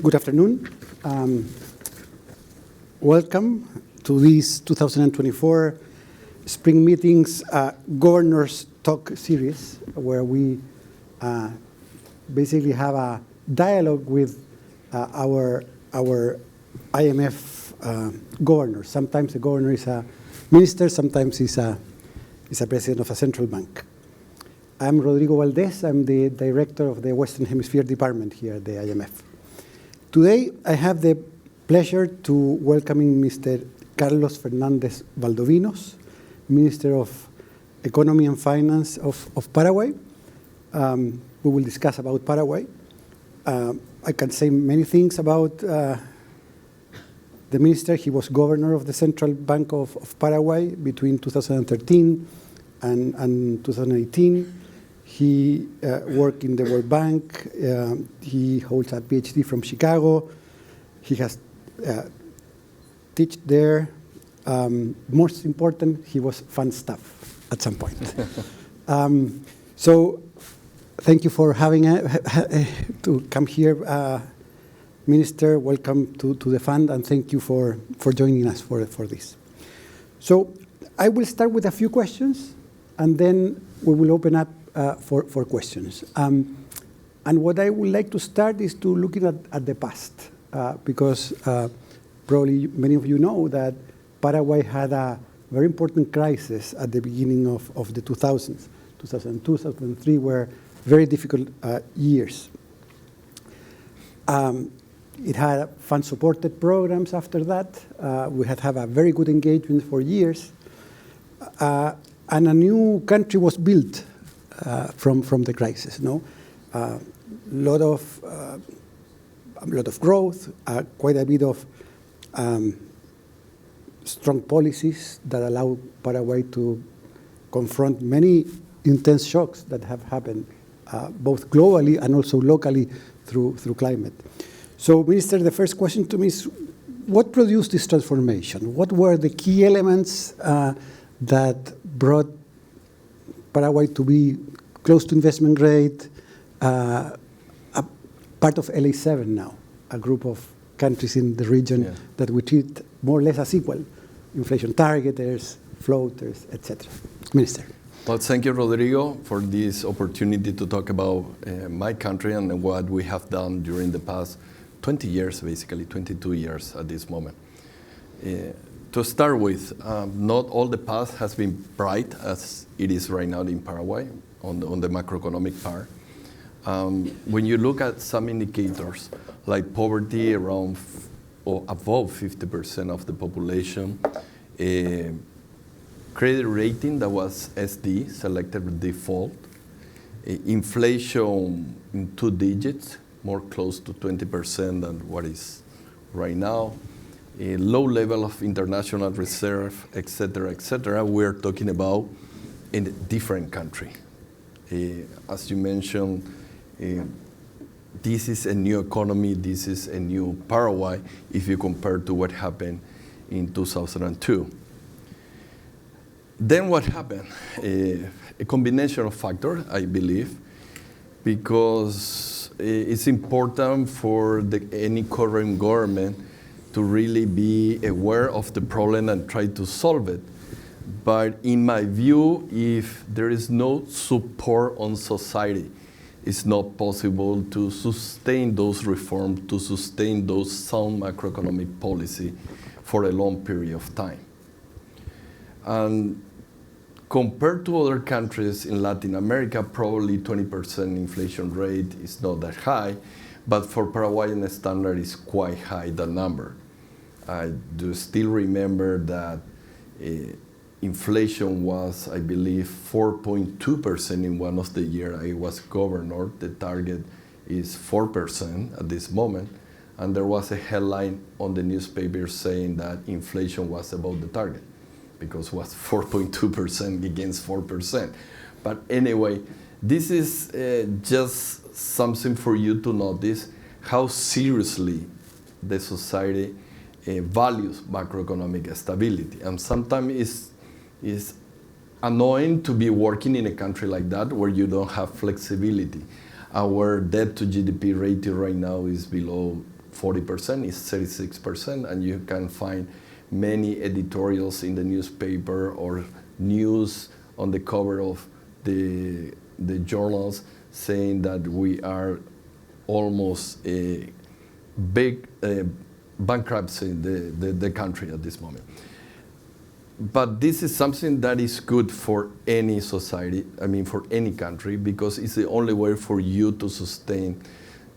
Good afternoon. Welcome to this 2024 Spring Meetings Governors Talk series, where we basically have a dialogue with our IMF governors. Sometimes the governor is a minister, sometimes he's a president of a central bank. I'm Rodrigo Valdez. I'm the director of the Western Hemisphere Department here at the IMF. Today, I have the pleasure to welcoming Mr. Carlos Fernandez Valdovinos, Minister of Economy and Finance of Paraguay. We will discuss about Paraguay. I can say many things about the minister. He was governor of the Central Bank of Paraguay between 2013 and 2018. He worked in the World Bank. He holds a PhD from Chicago. He has taught there. Most important, he was fun staff at some point. So thank you for having to come here, Minister. Welcome to the fund, and thank you for joining us for this. So I will start with a few questions, and then we will open up for questions. And what I would like to start is to looking at the past, because probably many of you know that Paraguay had a very important crisis at the beginning of the 2000s. 2002, 2003 were very difficult years. It had fund-supported programs after that. We had a very good engagement for years. And a new country was built from the crisis. A lot of growth, quite a bit of strong policies that allow Paraguay to confront many intense shocks that have happened both globally and also locally through climate. So, Minister, the first question to me is, what produced this transformation? What were the key elements that brought Paraguay to be close to investment grade, a part of LA7 now, a group of countries in the region that we treat more or less as equal, inflation targeters, floaters, etc. Minister. Well, thank you, Rodrigo, for this opportunity to talk about my country and what we have done during the past 20 years, basically 22 years at this moment. To start with, not all the past has been bright as it is right now in Paraguay on the macroeconomic part. When you look at some indicators like poverty around or above 50% of the population, credit rating that was SD, selected default, inflation in 2 digits, more close to 20% than what is right now, a low level of international reserve, etc. We're talking about in a different country. As you mentioned, this is a new economy, this is a new Paraguay if you compare to what happened in 2002. Then what happened? A combination of factors, I believe, because it's important for any current government to really be aware of the problem and try to solve it. But in my view, if there is no support on society, it's not possible to sustain those reforms, to sustain those sound macroeconomic policy for a long period of time. And compared to other countries in Latin America, probably 20% inflation rate is not that high, but for Paraguayan standard is quite high, the number. I do still remember that inflation was, I believe, 4.2% in one of the years I was governor. The target is 4% at this moment. And there was a headline on the newspaper saying that inflation was above the target because it was 4.2% against 4%. But anyway, this is just something for you to notice how seriously the society values macroeconomic stability. And sometimes it's annoying to be working in a country like that where you don't have flexibility. Our debt to GDP ratio right now is below 40%, it's 36%, and you can find many editorials in the newspaper or news on the cover of the journals saying that we are almost a big bankruptcy in the country at this moment. But this is something that is good for any society, I mean for any country, because it's the only way for you to sustain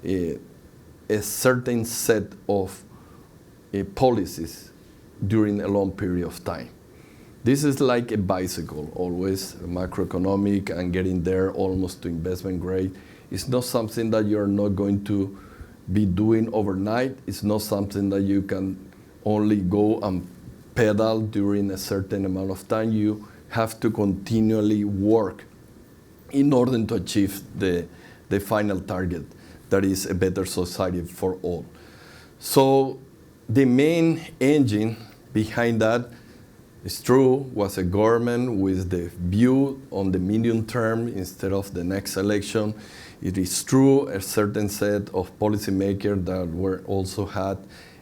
a certain set of policies during a long period of time. This is like a bicycle, always macroeconomic and getting there almost to investment grade. It's not something that you're not going to be doing overnight. It's not something that you can only go and pedal during a certain amount of time. You have to continually work in order to achieve the final target, that is a better society for all. So the main engine behind that, it's true, was a government with the view on the medium term instead of the next election. It is true, a certain set of policymakers that were also had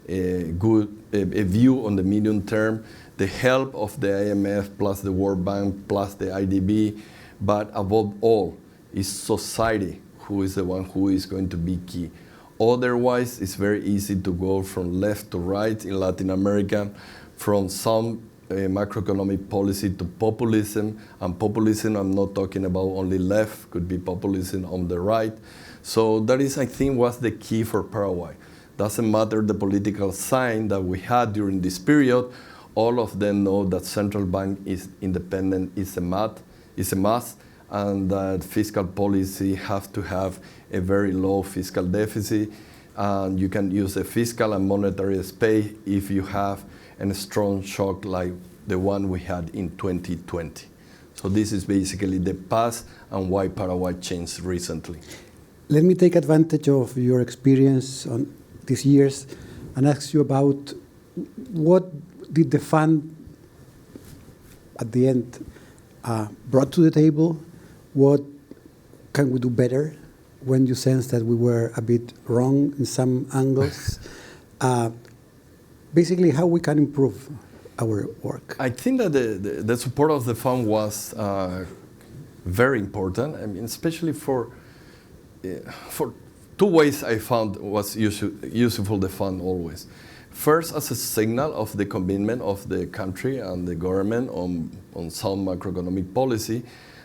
a view on the medium term, the help of the IMF plus the World Bank plus the IDB, but above all is society who is the one who is going to be key. Otherwise, it's very easy to go from left to right in Latin America, from some macroeconomic policy to populism. And populism, I'm not talking about only left, could be populism on the right. So that is, I think, was the key for Paraguay. Doesn't matter the political sign that we had during this period, all of them know that central bank is independent, is a must, and that fiscal policy have to have a very low fiscal deficit. And you can use a fiscal and monetary space if you have a strong shock like the one we had in 2020. So this is basically the past and why Paraguay changed recently. Let me take advantage of your experience on these years and ask you about what did the fund at the end brought to the table? What can we do better when you sense that we were a bit wrong in some angles? Basically, how we can improve our work. I think that the support of the fund was very important. I mean, especially for two ways I found was useful the fund always. First, as a signal of the commitment of the country and the government on sound macroeconomic policy,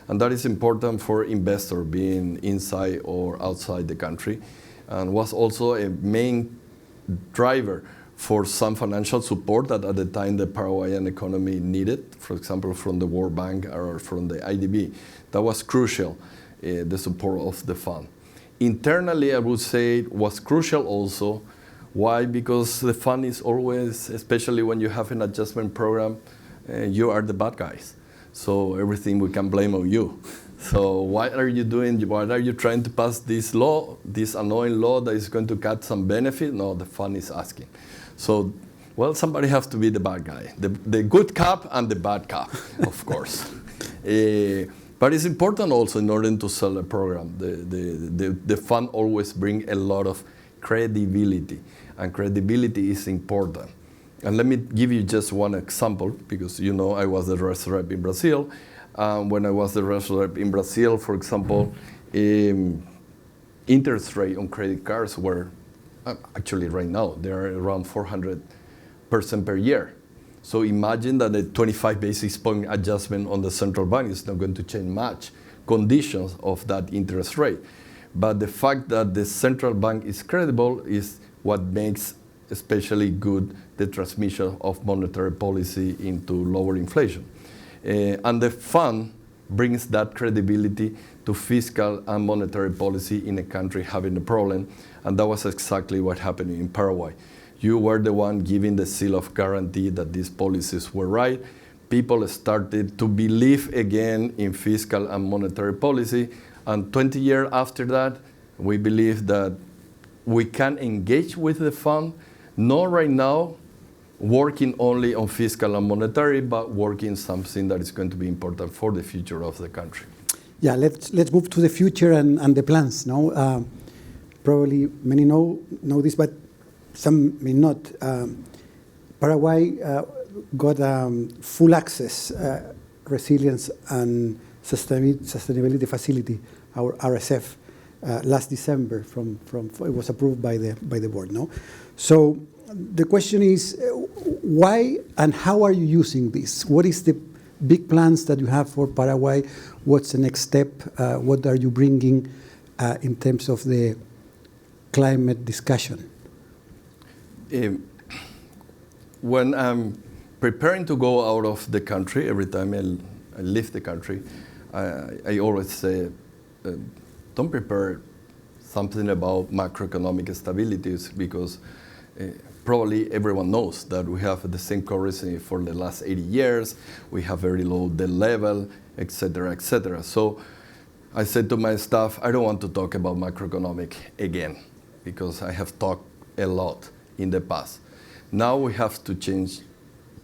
and that is important for investors being inside or outside the country, and was also a main driver for some financial support that at the time the Paraguayan economy needed, for example, from the World Bank or from the IDB. That was crucial, the support of the fund. Internally, I would say it was crucial also. Why? Because the fund is always, especially when you have an adjustment program, you are the bad guys. So everything we can blame on you. So what are you doing? Why are you trying to pass this law, this annoying law that is going to cut some benefit? No, the fund is asking. So, well, somebody has to be the bad guy. The good cop and the bad cop, of course. But it's important also in order to sell a program. The fund always brings a lot of credibility, and credibility is important. And let me give you just one example, because you know I was the res rep in Brazil. When I was the res rep in Brazil, for example, interest rate on credit cards were, actually right now, they're around 400% per year. So imagine that a 25 basis point adjustment on the central bank is not going to change much conditions of that interest rate. But the fact that the central bank is credible is what makes especially good the transmission of monetary policy into lower inflation. And the fund brings that credibility to fiscal and monetary policy in a country having a problem. And that was exactly what happened in Paraguay. You were the one giving the seal of guarantee that these policies were right. People started to believe again in fiscal and monetary policy. And 20 years after that, we believe that we can engage with the fund, not right now working only on fiscal and monetary, but working something that is going to be important for the future of the country. Yeah, let's move to the future and the plans. No, probably many know this, but some may not. Paraguay got full access resilience and sustainability facility, our RSF, last December. It was approved by the board. No, so the question is, why and how are you using this? What is the big plans that you have for Paraguay? What's the next step? What are you bringing in terms of the climate discussion? When I'm preparing to go out of the country, every time I leave the country, I always say, don't prepare something about macroeconomic stabilities, because probably everyone knows that we have the same currency for the last 80 years, we have very low debt level, etc., etc. So I said to my staff, I don't want to talk about macroeconomic again, because I have talked a lot in the past. Now we have to change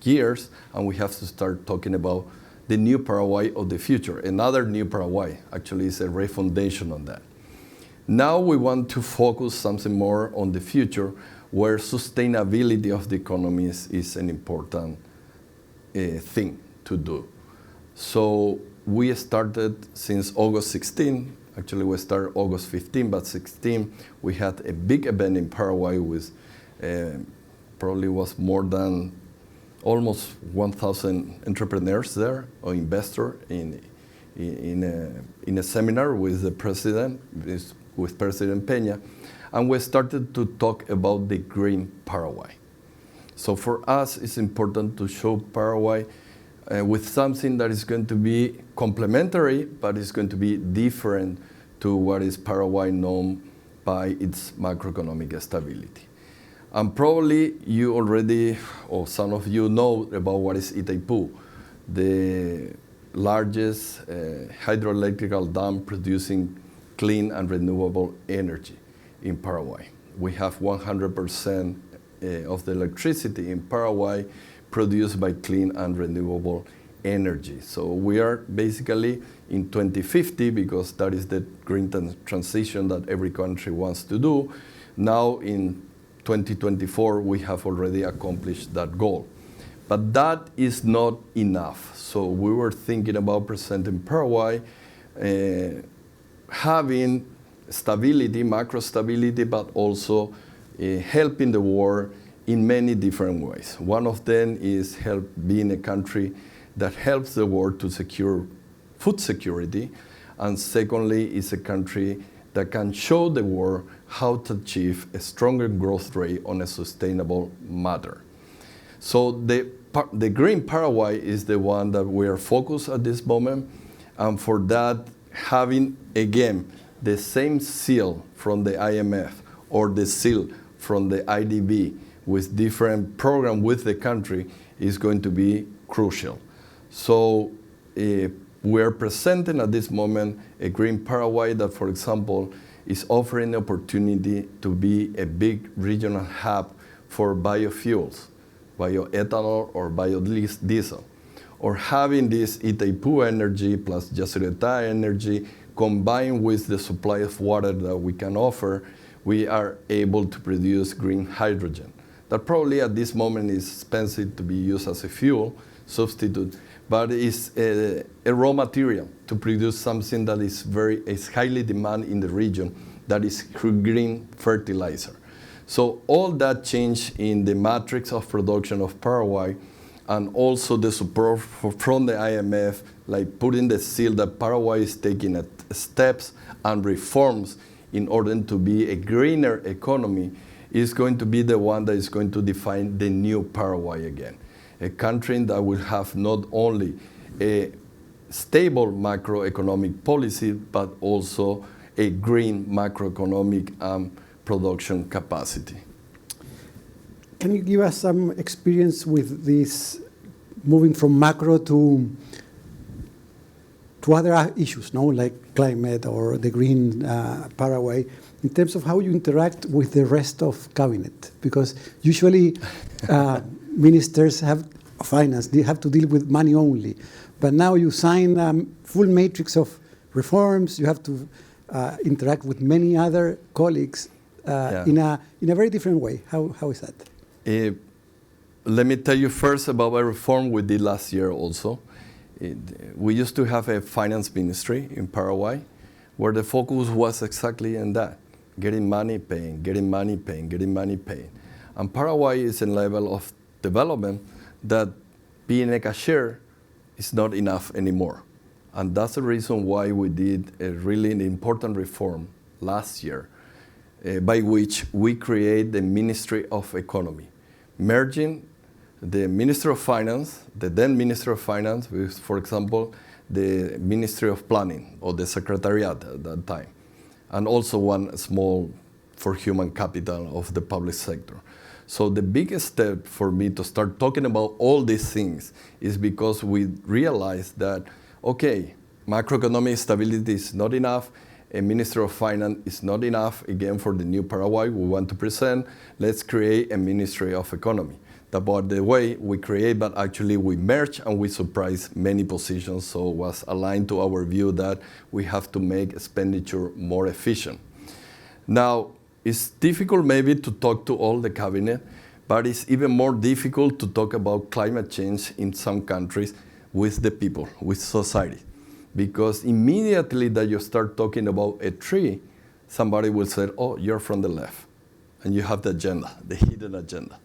gears, and we have to start talking about the new Paraguay of the future. Another new Paraguay actually is a refoundation on that. Now we want to focus something more on the future, where sustainability of the economies is an important thing to do. So we started since August 16. Actually, we started August 15, but 16 we had a big event in Paraguay with probably was more than almost 1,000 entrepreneurs there or investors in a seminar with the president, with President Peña, and we started to talk about the green Paraguay. So for us, it's important to show Paraguay with something that is going to be complementary, but it's going to be different to what is Paraguay known by its macroeconomic stability. And probably you already, or some of you know about what is Itaipu, the largest hydroelectrical dam producing clean and renewable energy in Paraguay. We have 100% of the electricity in Paraguay produced by clean and renewable energy. So we are basically in 2050, because that is the green transition that every country wants to do. Now in 2024, we have already accomplished that goal. But that is not enough. So we were thinking about presenting Paraguay having stability, macro stability, but also helping the world in many different ways. One of them is being a country that helps the world to secure food security. And secondly, is a country that can show the world how to achieve a stronger growth rate on a sustainable manner. So the green Paraguay is the one that we are focused at this moment. And for that, having, again, the same seal from the IMF or the seal from the IDB with different program with the country is going to be crucial. So we are presenting at this moment a green Paraguay that, for example, is offering the opportunity to be a big regional hub for biofuels, bioethanol or biodiesel, or having this Itaipu energy plus Yacyretá energy combined with the supply of water that we can offer, we are able to produce green hydrogen. That probably at this moment is expensive to be used as a fuel substitute, but it's a raw material to produce something that is highly demanded in the region, that is green fertilizer. So all that change in the matrix of production of Paraguay, and also the support from the IMF, like putting the seal that Paraguay is taking steps and reforms in order to be a greener economy, is going to be the one that is going to define the new Paraguay again. A country that will have not only a stable macroeconomic policy, but also a green macroeconomic production capacity. Can you give us some experience with this moving from macro to other issues, no, like climate or the green Paraguay, in terms of how you interact with the rest of cabinet? Because usually ministers have finance, they have to deal with money only. But now you sign a full matrix of reforms, you have to interact with many other colleagues. in a very different way. How is that? Let me tell you first about a reform we did last year also. We used to have a finance ministry in Paraguay where the focus was exactly in that, getting money, paying, getting money, paying, getting money, paying. And Paraguay is a level of development that being a cashier is not enough anymore. And that's the reason why we did a really important reform last year, by which we create the Ministry of Economy, merging the Minister of Finance, the then Minister of Finance, with, for example, the Ministry of Planning, or the Secretariat at that time, and also one small for human capital of the public sector. So the biggest step for me to start talking about all these things is because we realized that, okay, macroeconomic stability is not enough, a Minister of Finance is not enough, again, for the new Paraguay we want to present, let's create a Ministry of Economy. That, by the way, we create, but actually we merge and we surprise many positions, so it was aligned to our view that we have to make expenditure more efficient. Now, it's difficult maybe to talk to all the cabinet, but it's even more difficult to talk about climate change in some countries with the people, with society. Because immediately that you start talking about a tree, somebody will say, oh, you're from the left. And you have the agenda, the hidden agenda.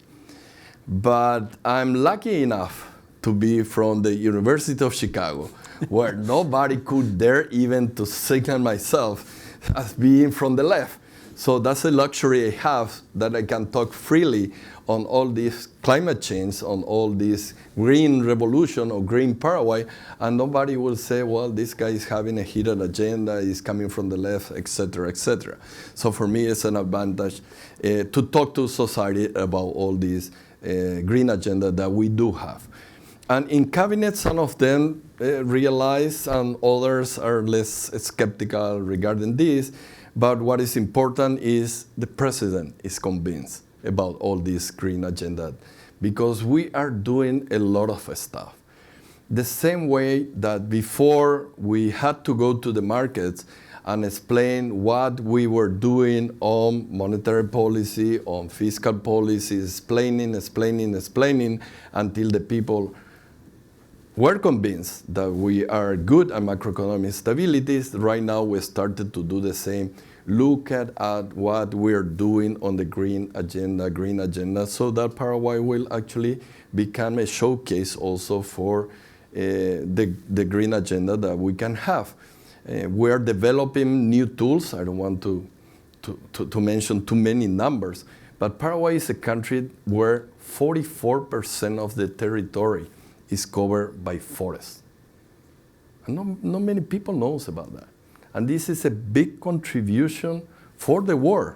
But I'm lucky enough to be from the University of Chicago, where nobody could dare even to signal myself as being from the left. So that's a luxury I have, that I can talk freely on all this climate change, on all this green revolution or green Paraguay, and nobody will say, well, this guy is having a hidden agenda, he's coming from the left, etc., etc. So for me, it's an advantage to talk to society about all these green agenda that we do have. And in cabinet, some of them realize, and others are less skeptical regarding this. But what is important is the president is convinced about all this green agenda, because we are doing a lot of stuff. The same way that before we had to go to the markets and explain what we were doing on monetary policy, on fiscal policy, explaining until the people were convinced that we are good at macroeconomic stability. Right now we started to do the same. Look at what we're doing on the green agenda, so that Paraguay will actually become a showcase also for the green agenda that we can have. We are developing new tools. I don't want to mention too many numbers, but Paraguay is a country where 44% of the territory is covered by forests. And not many people knows about that. And this is a big contribution for the world.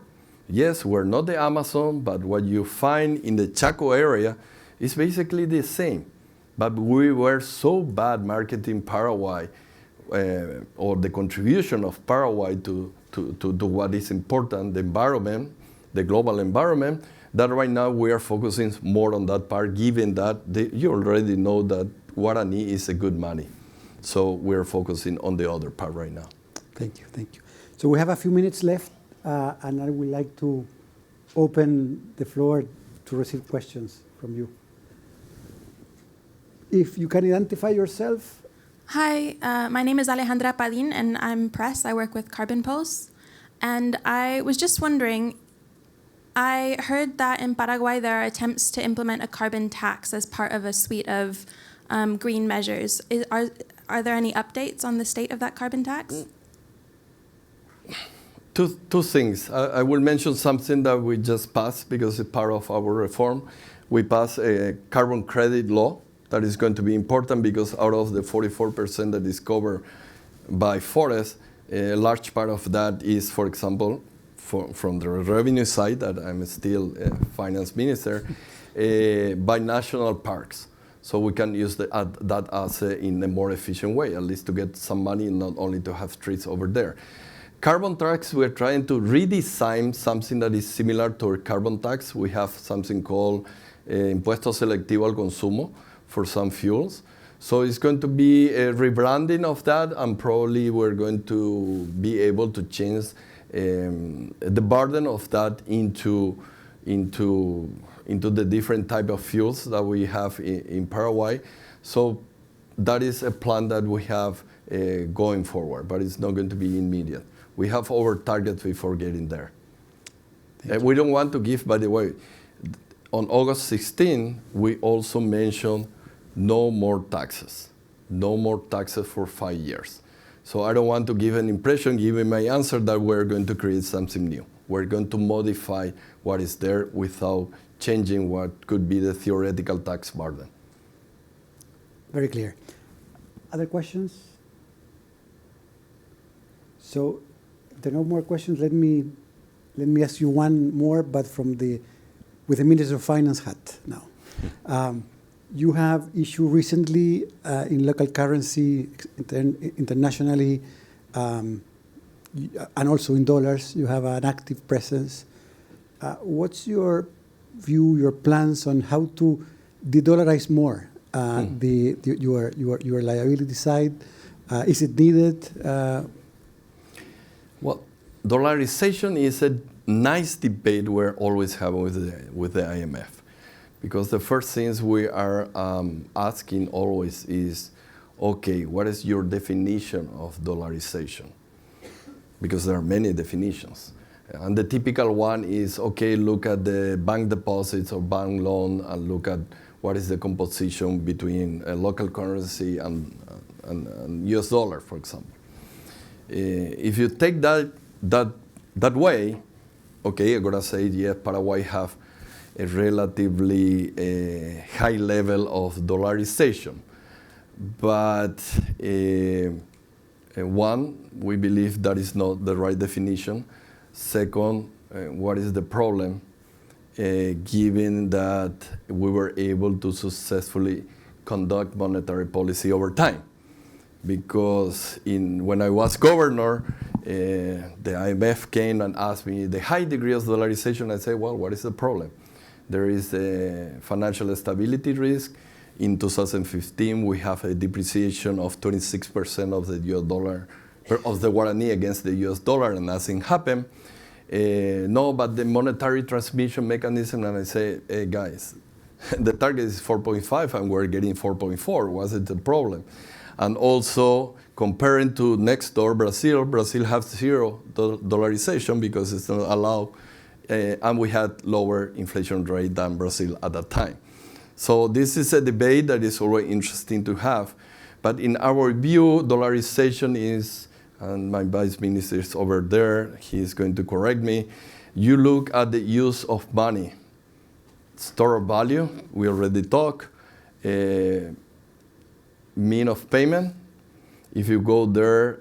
Yes, we're not the Amazon, but what you find in the Chaco area is basically the same. But we were so bad marketing Paraguay, or the contribution of Paraguay to what is important, the environment, the global environment, that right now we are focusing more on that part, given that you already know that Guarani is a good money. So we're focusing on the other part right now. Thank you, thank you. So we have a few minutes left, and I would like to open the floor to receive questions from you. If you can identify yourself. Hi, my name is Alejandra Padin, and I'm press. I work with Carbon Post. And I was just wondering, I heard that in Paraguay there are attempts to implement a carbon tax as part of a suite of green measures. Are there any updates on the state of that carbon tax? Two things. I will mention something that we just passed because it's part of our reform. We passed a carbon credit law that is going to be important because out of the 44% that is covered by forests, a large part of that is, for example, from the revenue side, that I'm still a finance minister, by national parks. So we can use that asset in a more efficient way, at least to get some money, not only to have trees over there. Carbon tax, we're trying to redesign something that is similar to a carbon tax. We have something called Impuesto Selectivo al Consumo for some fuels. So it's going to be a rebranding of that, and probably we're going to be able to change the burden of that into the different type of fuels that we have in Paraguay. So that is a plan that we have going forward, but it's not going to be immediate. We have our targets before getting there. We don't want to give, by the way, on August 16, we also mentioned no more taxes. No more taxes for 5 years. So I don't want to give an impression, given my answer, that we're going to create something new. We're going to modify what is there without changing what could be the theoretical tax burden. Very clear. Other questions? So if there are no more questions, let me ask you one more, but with the Minister of Finance hat now. You have issued recently in local currency, internationally, and also in dollars. You have an active presence. What's your view, your plans on how to de-dollarize more your liability side? Is it needed? Well, dollarization is a nice debate we're always having with the IMF. Because the first things we are asking always is, okay, what is your definition of dollarization? Because there are many definitions. And the typical one is, okay, look at the bank deposits or bank loan and look at what is the composition between a local currency and US dollar, for example. If you take that way, okay, I'm going to say, yes, Paraguay have a relatively high level of dollarization. But one, we believe that is not the right definition. Second, what is the problem, given that we were able to successfully conduct monetary policy over time? Because when I was governor, the IMF came and asked me the high degree of dollarization. I say, well, what is the problem? There is a financial stability risk. In 2015, we have a depreciation of 26% of the US dollar, of the Guarani against the US dollar, and nothing happened. No, but the monetary transmission mechanism, and I say, hey guys, the target is 4.5 and we're getting 4.4. Was it a problem? And also, comparing to next door, Brazil has zero dollarization because it's not allowed. And we had lower inflation rate than Brazil at that time. So this is a debate that is always interesting to have. But in our view, dollarization is, and my vice minister is over there, he is going to correct me. You look at the use of money. Store of value, we already talked. Mean of payment. If you go there,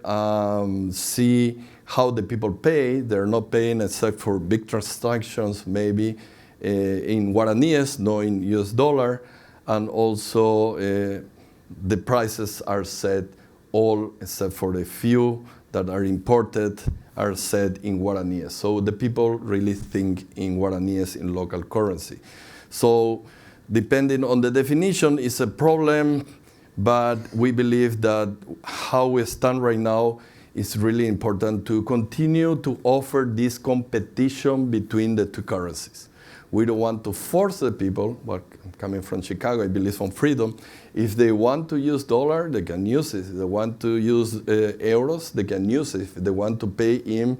see how the people pay. They're not paying except for big transactions, maybe in guaraníes, no in US dollar. And also the prices are set all except for the few that are imported are set in guaraníes. So the people really think in guaraníes in local currency. So depending on the definition, it's a problem. But we believe that how we stand right now is really important to continue to offer this competition between the two currencies. We don't want to force the people, well, coming from Chicago, I believe on freedom. If they want to use dollar, they can use it. If they want to use euros, they can use it. If they want to pay in,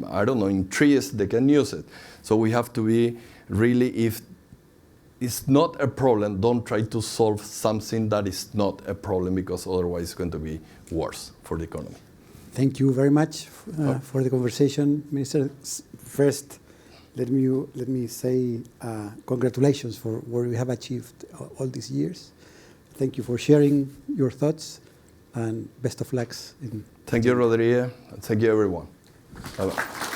I don't know, in trees, they can use it. So we have to be really, if it's not a problem, don't try to solve something that is not a problem, because otherwise it's going to be worse for the economy. Thank you very much for the conversation, Minister. First, let me say congratulations for what we have achieved all these years. Thank you for sharing your thoughts, and best of luck. Thank you, Rodríguez. Thank you, everyone. Bye-bye.